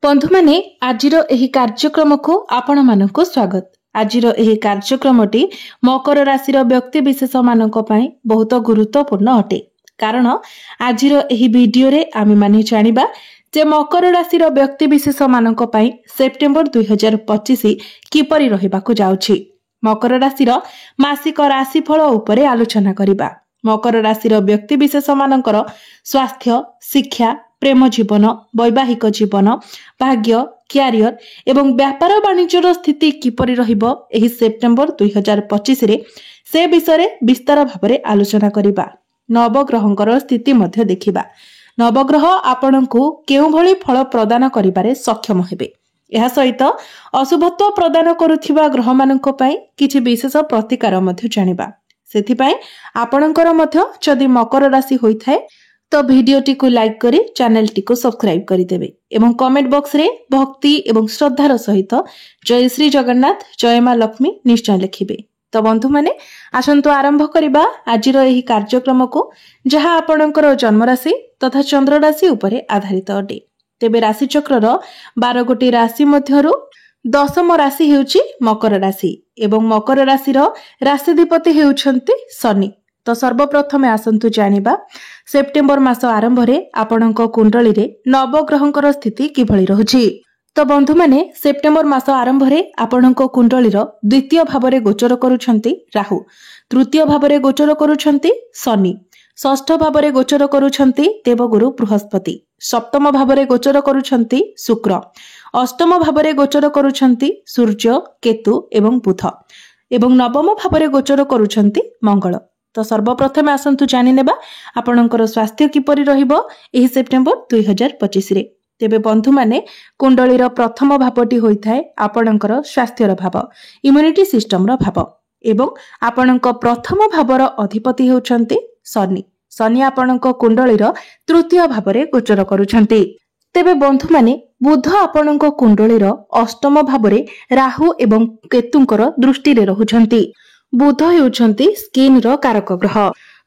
बंधु माने आजिर एही कार्यक्रम को आपण मानक स्वागत। आजिर एही कार्यक्रमटी मकर राशि व्यक्ति विशेष मानक पई बहुत गुरुत्वपूर्ण अटे। कारण आजिर एही वीडियो रे आमी माने जानिबा जे मकर राशि व्यक्ति विशेष मानक पई सेप्टेम्बर 2025 किपरि रहिबाकु जाउछि। मकर राशि मासिक राशिफल उपरे आलोचना करिबा। मकर राशि व्यक्ति विशेष मानकर स्वास्थ्य, शिक्षा, प्रेम जीवन, वैवाहिक जीवन, भाग्य, क्यारियर एवं व्यापार वाणिज्यर स्थिति किपरि रहिबो एही सेप्टेम्बर 2025 रे से विषय विस्तार भाबरे आलोचना करिबा। नवग्रहंकर स्थिति मध्य देखिबा। नवग्रह आपणकु केउ भली फल प्रदान करिबारे सक्षम हेबे। एहा सहित अशुभत्व प्रदान करुथिबा ग्रह मानक पई किछि विशेष प्रतिकार मध्य जानिबा। सेथिपई आपणकर मध्य जदि मकर राशि होइथाय तो वीडियोटी को लाइक करी चैनल टी को सब्सक्राइब करी देबे एवं कमेंट बॉक्स रे भक्ति एवं श्रद्धार सहित जय श्री जगन्नाथ, जय मां लक्ष्मी निश्चय लिखिबे। तो बंधु माने आसंतु आरंभ करिबा आजिर एही कार्यक्रम को, जहा आपणकर जन्म राशि तथा चंद्र राशि उपरे आधारित अटे। तेबे राशि चक्रर 12 गोटी राशि मध्यरु दशम राशि हेउची मकर राशि एवं मकर राशिर राशिधिपति हेउछंती शनि। तो सर्वप्रथमे आसंतु जानिबा सेप्टेम्बर मास आरंभ रे आपणक कुंडली रे नवग्रहंकर स्थिति किभଳି रहुची। तो बंधु माने सेप्टेम्बर मास आरंभ रे आपणक कुंडली रो द्वितीय भाव रे गोचर करूछंती राहु, तृतीय भाव रे गोचर करूछंती शनि, षष्ठ भाव रे गोचर करूछंती देवगुरु बृहस्पति, सप्तम भाव रे गोचर करूछंती शुक्र, अष्टम भाव रे गोचर करूछंती सूर्य, केतु एवं बुध एवं नवम भाव रे गोचर करूछंती मंगल। तो सर्वप्रथमे आसंतु जानि नेबा आपणकर स्वास्थ्य किपरि रहिबो एही सेप्टेम्बर 2025 रे। तेबे बंधु माने कुंडलीर प्रथम भावटी होइथाय आपणकर स्वास्थ्यर भाव, इम्युनिटी सिस्टम रो भाव एवं आपणक प्रथम भावर अधिपति हेउछंती शनि। शनि आपणक कुंडलीर तृतीय भाव रे गोचर करूछंती। तेबे बंधु माने बुध आपणक कुंडलीर अष्टम भाव रे राहु एवं केतुंकर दृष्टि रे रहुछंती। बुध हेउछंती स्किन रो कारक ग्रह।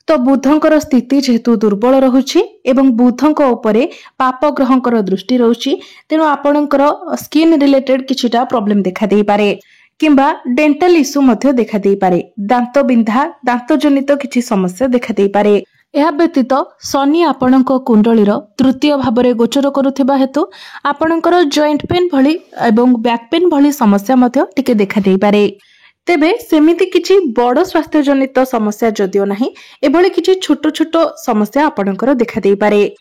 तो बुधंकर स्थिति जेहेतु दुर्बल रहुछि एवं बुधंक उपरे पाप ग्रहंकर दृष्टि रहुछि, तेनु आपणकर स्किन रिलेटेड किछिटा प्रॉब्लम देखा देई पारे किंबा डेंटल इश्यू मध्य देखा देई पारे, दांत बिंधा, दांत जनित किछि समस्या देखा देई पारे। एहा व्यतीत शनि आपणक कुंडलीर तृतीय भाव रे गोचर करुथिबा हेतु आपणकर जॉइंट पेन भली एवं बैक पेन भली समस्या मध्य टिके देखा देई पारे। तेबे सेमिति किछि बड़ स्वास्थ्य जनित समस्या जदियो नाही, एभली किछि छोट छोट समस्या आपणकर देखा देई पारे।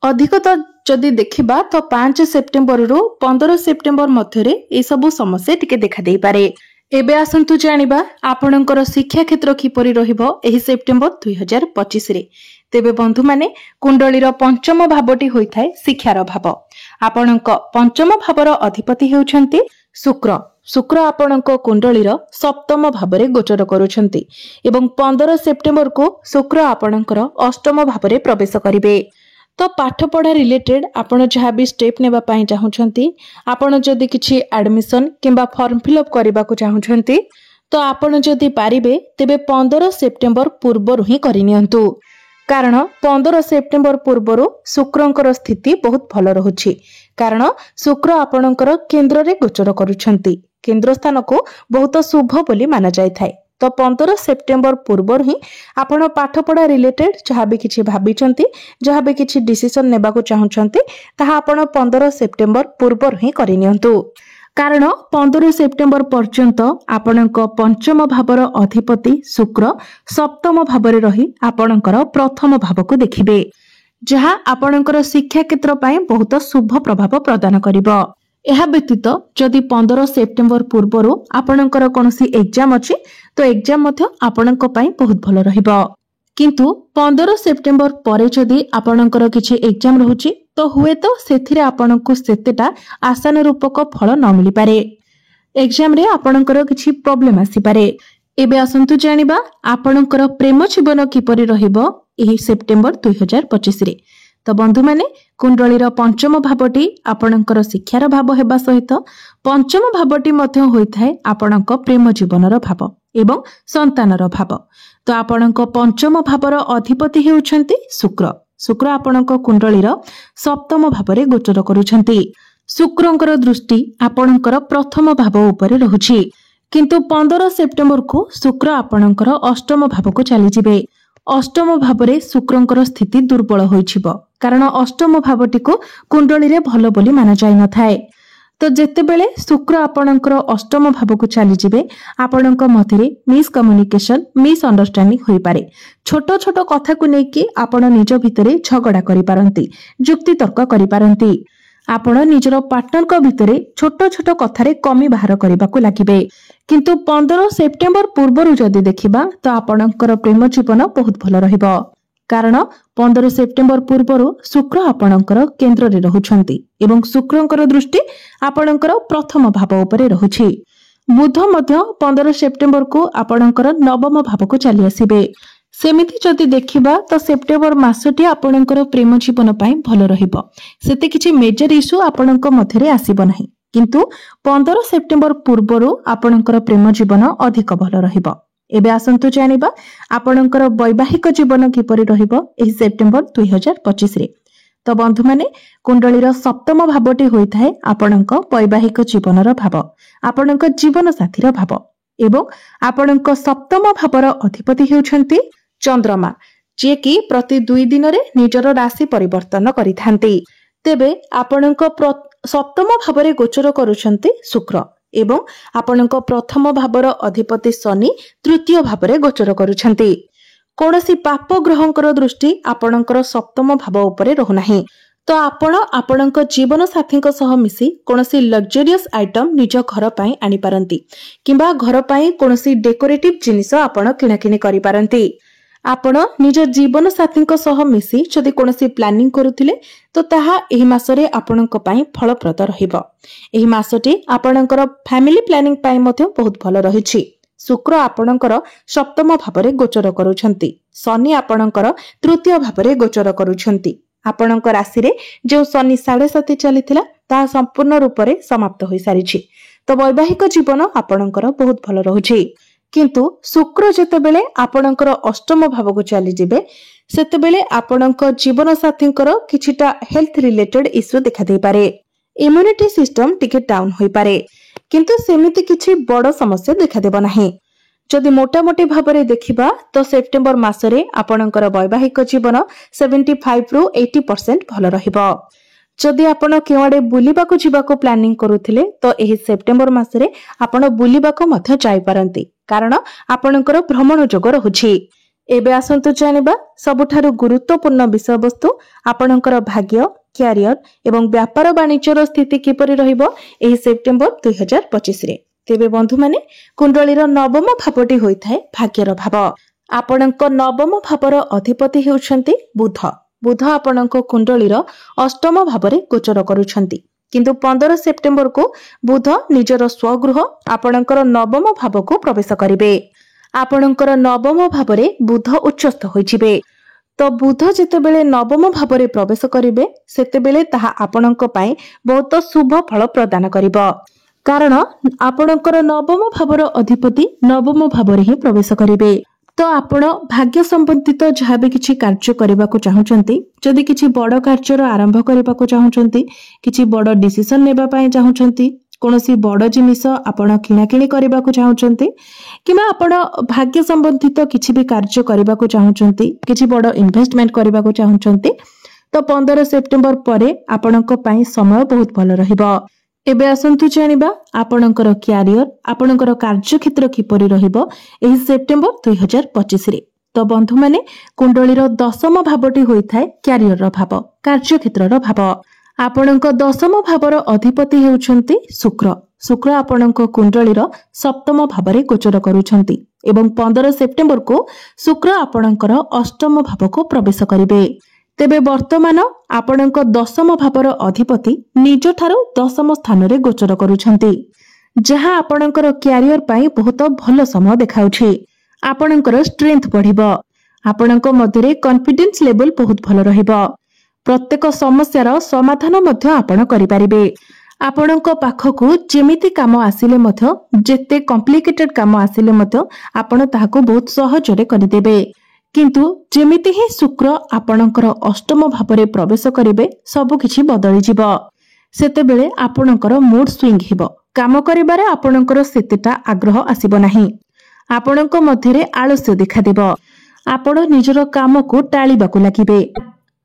अधिक तो जदि देखिबा तो 5 सेप्टेम्बर रु 15 सेप्टेम्बर मध्य रे ए सब समस्या टिके देखा देई पारे। एबे आसंतु जानिबा आपणकर शिक्षा क्षेत्र किपरि रहिबो एही सेप्टेम्बर 2025 रे। तेबे बंधु माने कुंडलीर पंचम भावटी होइथाय शिक्षार भाव। आपणक पंचम भावर अधिपति हेउछंती शुक्र। शुक्र आपणक कुंडलीर सप्तम भाव रे गोचर करूछंती एवं 15 सेप्टेम्बर को शुक्र आपणकर अष्टम भाव रे प्रवेश करिवे। तो पाठ पढ़ा रिलेटेड आपण जहाँ भी स्टेप नेबा पई चाहुछंती, आपण जदि किछि एडमिशन किंबा फॉर्म फिलअप करबा को चाहुछंती, तो आपण जदि पारिबे तेबे 15 सेप्टेम्बर पूर्वरु ही करिनियंतु। कारण 15 सेप्टेम्बर पूर्वरु शुक्रंकर स्थिति बहुत भल रहुछि। कारण शुक्र आपणकर केंद्र रे गोचर करूछंती। केंद्र स्थान को बहुत शुभ बोली माना जाय थाए। तो 15 सेप्टेम्बर पूर्वर ही आपण पाठ पढ़ा रिलेटेड जहाँ भी किछि भाबिचंती, जहाँ भी किछि डिसीजन नेबा को चाहुचंती, ताहा आपण 15 सेप्टेम्बर पूर्वर ही करिनियंतु। कारण 15 सेप्टेम्बर पर्यंत आपणक पंचम भावर अधिपति शुक्र सप्तम भावरे रही आपणकर प्रथम भाव को देखिबे, जहाँ आपणकर शिक्षा क्षेत्र पई बहुत शुभ प्रभाव प्रदान करिवो। एहा व्यतीत जदि 15 सेप्टेम्बर पूर्वरु आपणकर कोनोसी एग्जाम अछि, तो एग्जाम मध्य आपणक पई बहुत भलो रहिबो। किंतु 15 सेप्टेम्बर परे जदि आपणकर किछि एग्जाम रहुछि, तो हुए तो सेथिरे आपणको सेतेटा आशानुरूपक फल न मिली पारे। एग्जाम रे आपणकर किछि प्रॉब्लम आसी पारे। एबे आसंतु जानिबा आपणकर प्रेम जीवन किपरि रहिबो एही सेप्टेम्बर 2025 रे। तो बंधु माने कुंडलीर पंचम भावटी आपणकर शिक्षार भाव हेबा सहित पंचम भावटी मध्य होइथाय आपणक प्रेम जीवनर भाव एवं संतानर भाव। तो आपणक पंचम भावर अधिपति हेउछंती शुक्र। शुक्र आपणक कुंडलीर सप्तम भाव रे गोचर करूछंती। शुक्रंकर दृष्टि आपणकर प्रथम भाव उपरे रहुछि किंतु 15 सेप्टेम्बर को शुक्र आपणकर अष्टम भाव को चली जिवे। अष्टम भावरे शुक्रंकर स्थिति दुर्बल होइछिबो कारण अष्टम भावटी को कुंडली रे भलो बोली माना जाय न थाए। तो जेतेबेले शुक्र आपणकर अष्टम भाव को चली जिवे आपणक मध्यरे मिसकम्युनिकेशन मिसअंडरस्टैंडिंग होई पारे। छोट छोट कथा को नेकी आपण निज भितरे झगड़ा करि पारंती, जुक्ति तर्क करि पारंती। आपण निजर पार्टनर को भितरे छोट छोट कथारे कमी बाहर करने को लगे किंतु 15 सेप्टेम्बर पूर्व जदि देखिबा तो आपणकर प्रेम जीवन बहुत भल रहिबो कारण 15 सेप्टेम्बर पूर्व शुक्र आपणकर केंद्र रे रहुछंती एवं शुक्रंकर दृष्टि आपणकर प्रथम भाव उपरे रहुछि। बुध मध्य 15 सेप्टेम्बर को आपणकर नवम भाव को चली आसीबे। सेमिति जदि देखिबा तो सेप्टेम्बर मासटी आपणकर प्रेम जीवन पाई भल रहिबो, सेते किछि मेजर इश्यू आपणक मध्यरे आसीबो नाही किंतु 15 सेप्टेम्बर पूर्वरु आपणकर प्रेम जीवन अधिक भल रहिबो। एबे आसंतु जानिबा आपणकर वैवाहिक जीवन किपरि रहिबो एही सेप्टेम्बर 2025 रे। तो बंधु माने कुंडलीर सप्तम भावटी होइथाय आपणक वैवाहिक जीवनर भाव, आपणक जीवन साथीर भाव एवं आपणक सप्तम भावर अधिपति हेउछंती चंद्रमा, जे कि प्रति 2 दिन रे निजर राशि परिवर्तन करिथांती। तेबे आपणक सप्तम भावरे गोचर करूछंती शुक्र एवं आपणक प्रथम भावर अधिपति शनि तृतीय भावरे गोचर करूछंती। कोनोसी पाप ग्रहंकर दृष्टि आपणकर सप्तम भाव उपरे रहुनाही। तो आपण आपणक जीवन साथीक सह मिसी कोनोसी लग्जरियस आइटम निज घर पई आनी पारंती किंबा घर पई कोनोसी डेकोरेटिव जिनिस आपण किणाकिणी करि पारंती। आपण निज जीवन साथीक सह मिसी जदि कोनोसी प्लानिंग करूथिले तो ताहा एही मासरे आपणक पई फलप्रद रहिबो। एही मासटी आपणकर फैमिली प्लानिंग पई मध्ये बहुत भल रहिछि। शुक्र आपणकर सप्तम भावरे गोचर करूछंती, शनि आपणकर तृतीय भावरे गोचर करूछंती। आपणक राशि रे जो शनि 7.5 चलीथिला ता संपूर्ण रूप रे समाप्त होई सारिछि। तो वैवाहिक जीवन आपणकर बहुत भल रहुछि किंतु शुक्र जेतेबेले आपणकर अष्टम भाव को चली जिवे सेतेबेले आपणक जीवन साथींकर किछिटा हेल्थ रिलेटेड इश्यू देखा दे पारे। इम्यूनिटी सिस्टम टिके डाउन होई पारे किंतु सेमिति किछि बड़ समस्या देखा देबो नाही। जदि मोटामोटी भाबरे देखिबा तो सेप्टेम्बर मासरे आपणकर वैवाहिक जीवन 75 रु 80% भल रहिबो। जदि आपण केवाडे बुलिबाको जिबाको प्लानिंग करूथिले तो एही सेप्टेम्बर मासरे आपण बुलिबाको मध्य जाई पारंती कारण आपणकर भ्रमण जोग रहुछि। एबे आसंतु जानिबा सबुठारु गुरुत्वपूर्ण विषय वस्तु आपणकर भाग्य, क्यारियर एवं व्यापार वाणिज्यर स्थिति किपरि रहिबो एही सेप्टेम्बर 2025 रे। तेबे बंधु माने कुंडलीर नवम भावटी होइथाय भाग्यर भाव। आपणक नवम भावर अधिपति हेउछंती बुध। बुध आपणक कुंडलीर अष्टम भावरे गोचर करूछंती किंतु 15 सेप्टेम्बर को बुध निजर स्वगृह आपणकर नवम भाव को प्रवेश करिवे। आपणकर नवम भावरे बुध उच्चस्थ होइजिवे। तो बुध जेतेबेले नवम भावरे प्रवेश करिवे सेतेबेले ताहा आपणक पई बहुत शुभ फल प्रदान करिवो कारण आपणकर नवम भावर अधिपति नवम भावरे ही प्रवेश करिवे। तो आपण भाग्य संबंधित जहाँ भी किछि कार्य करबा को चाहुचंती, जदि किछि बड़ कार्यर आरंभ करबा को चाहुचंती, किछि बड़ डिसिजन नेबा पई चाहुचंती, कोनोसी बड़ जिनिस आपण किणाकिणी करबा को चाहुचंती किबा आपण भाग्य संबंधित किछि भी कार्य करबा को चाहुचंती, किछि बड़ इन्वेस्टमेंट करबा को चाहुचंती तो 15 सेप्टेम्बर परे आपणक पई समय बहुत भल रहिबो। एबे आसंतु जानिबा आपणकर क्यारियर आपणकर कार्यक्षेत्र किपरि रहिबो एही सेप्टेम्बर 2025 रे। तो बंधु माने कुंडलीर दशम भावटी होइथाय क्यारियर भाव, कार्यक्षेत्रर भाव। आपणक दशम भावर अधिपति हेउछंती शुक्र। शुक्र आपणक कुंडलीर सप्तम भावरे गोचर करूछंती एवं 15 सेप्टेम्बर को शुक्र आपणकर अष्टम भाव को प्रवेश करिवे। तेबे वर्तमान आपणक दशम भावर अधिपति निज ठारू दशम स्थान रे गोचर करूछंती जहां आपणकर क्यारियर पाई बहुत भल समय देखाउछि। आपणकर स्ट्रेंथ बढ़िबो, आपणक मध्यरे कॉन्फिडेंस लेवल बहुत भल रहिबो। प्रत्येक समस्यार समाधान मध्य आपण करि पारिबे। आपणक पाखकु जेमिति काम आसिले मध्य जेते कॉम्प्लिकेटेड काम आसिले मध्य आपण ताहाको बहुत सहजरे करि देबे किंतु जेमिति ही शुक्र आपणकर अष्टम भावरे प्रवेश करिवे सब किछि बदली जिवो। ସେତେବେଳେ ଆପଣଙ୍କର ମୁଡ୍ ସ୍विଙ୍ଗ ହେବ। କାମ କରିବାରେ ଆପଣଙ୍କର ସେତେଟା ଆଗ୍ରହ ଆସିବ ନାହିଁ। ଆପଣଙ୍କ ମଧ୍ୟରେ ଆଳସ୍ୟ ଦେଖାଦେବ। ଆପଣ ନିଜର କାମକୁ ଟାଳିବାକୁ ଲାଗିବେ।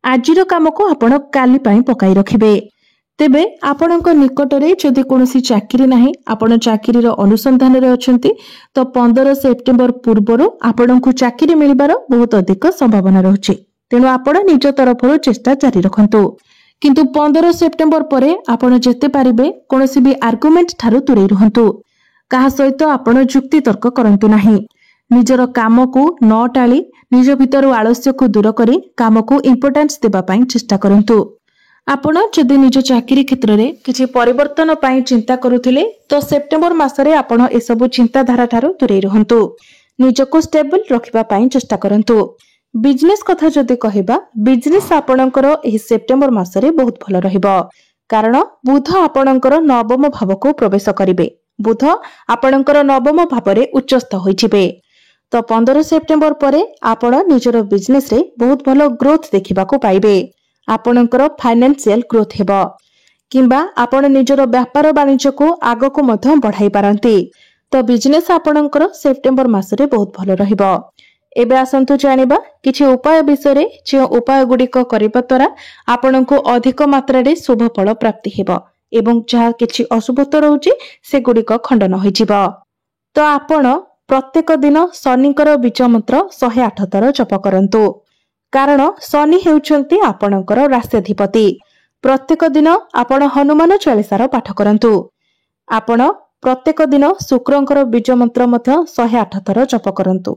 ଆଜିର କାମକୁ ଆପଣ କାଲି ପାଇଁ ପକାଇ ରଖିବେ। ତେବେ ଆପଣଙ୍କ ନିକଟରେ ଯଦି କୌଣସି ଚାକିରି ନାହିଁ, ଆପଣ ଚାକିରିର ଅନୁସନ୍ଧାନରେ ଅଛନ୍ତି, ତ 15 ସେପ୍ଟେମ୍ବର ପୂର୍ବରୁ ଆପଣଙ୍କୁ ଚାକିରି ମିଳିବାର ବହୁତ ଅଧିକ ସମ୍ଭାବନା ରହୁଛି। ତେଣୁ ଆପଣ ନିଜ ତରଫରୁ ଚେଷ୍ଟା ଜାରି ରଖନ୍ତୁ। କିନ୍ତୁ 15 ସେପ୍ଟେମ୍ବର ପରେ ଆପଣ ଯେତେ ପାରିବେ କୌଣସି ବି ଆର୍ଗୁମେଣ୍ଟ ଠାରୁ ଦୂରେଇ ରୁହନ୍ତୁ। କାହା ସହିତ ଆପଣ ଯୁକ୍ତି ତର୍କ କରନ୍ତୁ ନାହିଁ। ନିଜର କାମକୁ ନ ଟାଳି ନିଜ ଭିତରୁ ଆଳସ୍ୟକୁ ଦୂର କରି କାମକୁ ଇମ୍ପୋର୍ଟାନ୍ସ ଦେବା ପାଇଁ ଚେଷ୍ଟା କରନ୍ତୁ। ଆପଣ ଯଦି ନିଜ ଚାକିରି କ୍ଷେତ୍ରରେ କିଛି ପରିବର୍ତ୍ତନ ପାଇଁ ଚିନ୍ତା କରୁଥିଲେ, ତ ସେପ୍ଟେମ୍ବର ମାସରେ ଆପଣ ଏସବୁ ଚିନ୍ତାଧାରା ଠାରୁ ଦୂରେଇ ରୁହନ୍ତୁ। ନିଜକୁ ଷ୍ଟେବଲ ରଖିବା ପାଇଁ ଚେଷ୍ଟା କରନ୍ତୁ। ବିଜନେସ କଥା ଯଦି କହିବା, ବିଜନେସ ଆପଣଙ୍କର ଏହି ସେପ୍ଟେମ୍ବର ମାସରେ ବହୁତ ଭଲ ରହିବ। କାରଣ ବୁଧ ଆପଣଙ୍କର ନବମ ଭାବକୁ ପ୍ରବେଶ କରିବେ। ବୁଧ ଆପଣଙ୍କର ନବମ ଭାବରେ ଉଚ୍ଚସ୍ଥ ହୋଇଯିବେ। ତ 15 ସେପ୍ଟେମ୍ବର ପରେ ଆପଣ ନିଜର ବିଜନେସରେ ବହୁତ ଭଲ ଗ୍ରୋଥ ଦେଖିବାକୁ ପାଇବେ। ଆପଣଙ୍କର ଫାଇନାନ୍ସିଆଲ ଗ୍ରୋଥ ହେବ, କିମ୍ବା ଆପଣ ନିଜର ବ୍ୟାପାର ବାଣିଜ୍ୟକୁ ଆଗକୁ ମଧ୍ୟ ବଢାଇ ପାରନ୍ତି। ତ ବିଜନେସ ଆପଣଙ୍କର ସେପ୍ଟେମ୍ବର ମାସରେ ବହୁତ ଭଲ ରହିବ। ଏବେ ଆସନ୍ତୁ ଜାଣିବା କିଛି ଉପାୟ ବିଷୟରେ, ଯେଉଁ ଉପାୟ ଗୁଡିକ କରିବା ଦ୍ୱାରା ଆପଣଙ୍କୁ ଅଧିକ ମାତ୍ରାରେ ଶୁଭ ଫଳ ପ୍ରାପ୍ତି ହେବ ଏବଂ ଯାହା କିଛି ଅଶୁଭତ୍ୱ ରହୁଛି ସେଗୁଡିକ ଖଣ୍ଡନ ହୋଇଯିବ। ତ ଆପଣ ପ୍ରତ୍ୟେକ ଦିନ ଶନିଙ୍କର ବୀଜ ମନ୍ତ୍ର 108 ଥର ଜପ କରନ୍ତୁ। କାରଣ ଶନି ହେଉଛନ୍ତି ଆପଣଙ୍କର ରାଶ୍ୟାଧିପତି। ପ୍ରତ୍ୟେକ ଦିନ ଆପଣ ହନୁମାନ ଚାଳିସାର ପାଠ କରନ୍ତୁ। ଆପଣ ପ୍ରତ୍ୟେକ ଦିନ ଶୁକ୍ରଙ୍କର ବୀଜ ମନ୍ତ୍ର ମଧ୍ୟ 108 ଥର ଜପ କରନ୍ତୁ।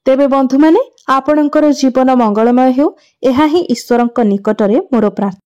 ତେବେ ବନ୍ଧୁମାନେ, ଆପଣଙ୍କର ଜୀବନ ମଙ୍ଗଳମୟ ହେଉ, ଏହା ହିଁ ଈଶ୍ୱରଙ୍କ ନିକଟରେ ମୋର ପ୍ରାର୍ଥନା।